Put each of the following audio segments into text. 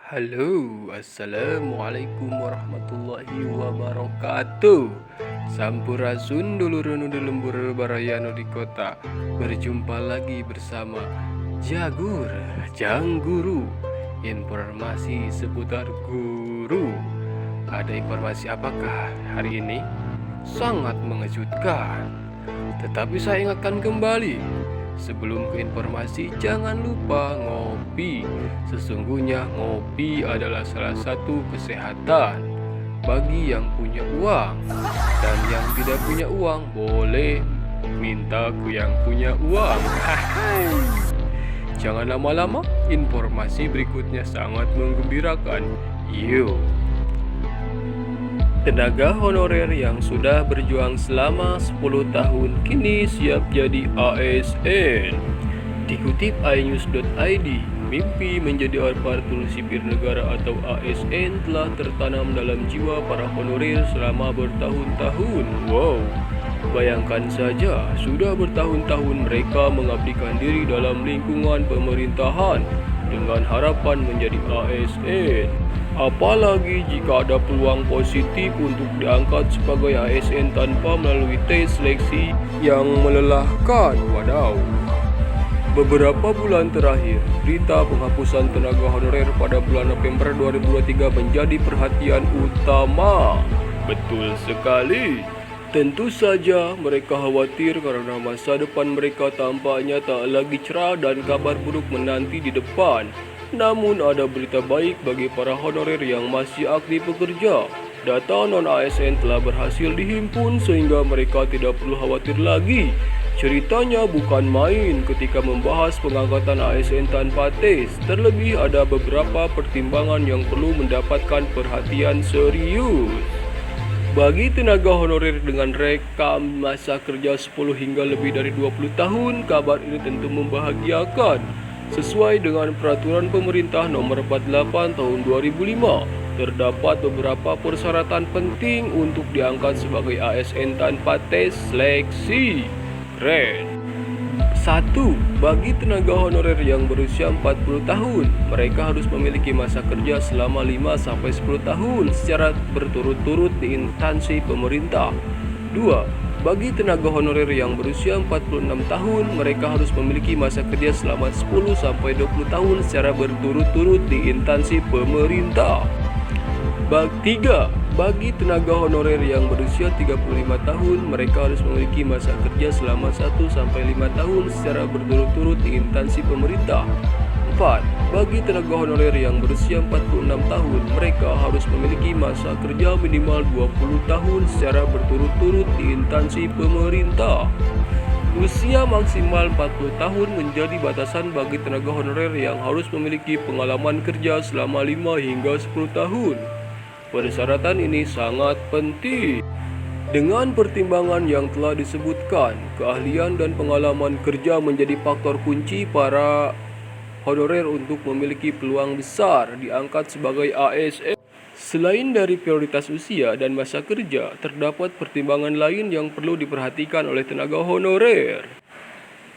Halo, assalamualaikum warahmatullahi wabarakatuh. Sampurasun dulurun nu lembur barayano di kota. Berjumpa lagi bersama Jagur Jang Guru. Informasi seputar guru. Ada informasi apakah hari ini? Sangat mengejutkan. Tetapi saya ingatkan kembali, sebelum ke informasi, jangan lupa ngopi. Sesungguhnya ngopi adalah salah satu kesehatan bagi yang punya uang. Dan yang tidak punya uang boleh minta ke yang punya uang. Jangan lama-lama, informasi berikutnya sangat menggembirakan. Yuk. Tenaga honorer yang sudah berjuang selama 10 tahun kini siap jadi ASN. Dikutip inews.id, mimpi menjadi aparatur sipil negara atau ASN telah tertanam dalam jiwa para honorer selama bertahun-tahun. Wow, bayangkan saja, sudah bertahun-tahun mereka mengabdikan diri dalam lingkungan pemerintahan dengan harapan menjadi ASN. Apalagi jika ada peluang positif untuk diangkat sebagai ASN tanpa melalui tes seleksi yang melelahkan. Wadaw. Beberapa bulan terakhir, berita penghapusan tenaga honorer pada bulan November 2023 menjadi perhatian utama. Betul sekali. Tentu saja mereka khawatir karena masa depan mereka tampaknya tak lagi cerah dan kabar buruk menanti di depan. Namun ada berita baik bagi para honorer yang masih aktif bekerja. Data non-ASN telah berhasil dihimpun sehingga mereka tidak perlu khawatir lagi. Ceritanya bukan main ketika membahas pengangkatan ASN tanpa tes. Terlebih ada beberapa pertimbangan yang perlu mendapatkan perhatian serius. Bagi tenaga honorer dengan rekam masa kerja 10 hingga lebih dari 20 tahun, kabar ini tentu membahagiakan. Sesuai dengan peraturan pemerintah nomor 48 tahun 2005, terdapat beberapa persyaratan penting untuk diangkat sebagai ASN tanpa tes seleksi. Keren. 1. Bagi tenaga honorer yang berusia 40 tahun, mereka harus memiliki masa kerja selama 5-10 tahun secara berturut-turut di instansi pemerintah. 2. Bagi tenaga honorer yang berusia 46 tahun, mereka harus memiliki masa kerja selama 10-20 tahun secara berturut-turut di instansi pemerintah. 3. Bagi tenaga honorer yang berusia 35 tahun, mereka harus memiliki masa kerja selama 1-5 tahun secara berturut-turut di instansi pemerintah. 4. Bagi tenaga honorer yang berusia 46 tahun, mereka harus memiliki masa kerja minimal 20 tahun secara berturut-turut di instansi pemerintah. Usia maksimal 40 tahun menjadi batasan bagi tenaga honorer yang harus memiliki pengalaman kerja selama 5 hingga 10 tahun. Persyaratan ini sangat penting. Dengan pertimbangan yang telah disebutkan, keahlian dan pengalaman kerja menjadi faktor kunci para honorer untuk memiliki peluang besar diangkat sebagai ASN. Selain dari prioritas usia dan masa kerja, terdapat pertimbangan lain yang perlu diperhatikan oleh tenaga honorer.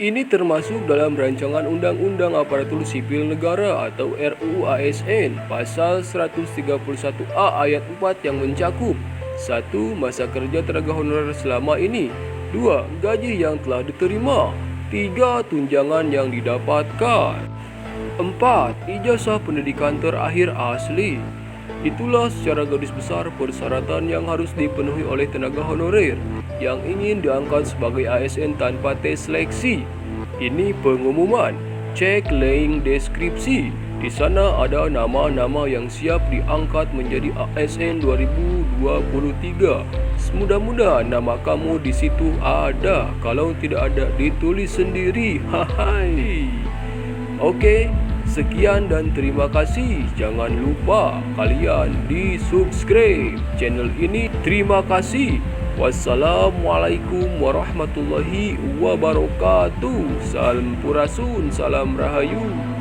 Ini termasuk dalam rancangan Undang-Undang Aparatur Sipil Negara atau RUU ASN pasal 131A ayat 4 yang mencakup 1. Masa kerja tenaga honorer selama ini. 2. Gaji yang telah diterima. 3. Tunjangan yang didapatkan. 4. Ijazah pendidikan terakhir asli. Itulah secara garis besar persyaratan yang harus dipenuhi oleh tenaga honorer yang ingin diangkat sebagai ASN tanpa tes seleksi. Ini pengumuman. Cek link deskripsi. Di sana ada nama-nama yang siap diangkat menjadi ASN 2023. Mudah-mudahan nama kamu di situ ada. Kalau tidak ada, ditulis sendiri. Hai. Oke, sekian dan terima kasih. Jangan lupa kalian di subscribe channel ini. Terima kasih. Wassalamualaikum warahmatullahi wabarakatuh. Salam Purasun, salam Rahayu.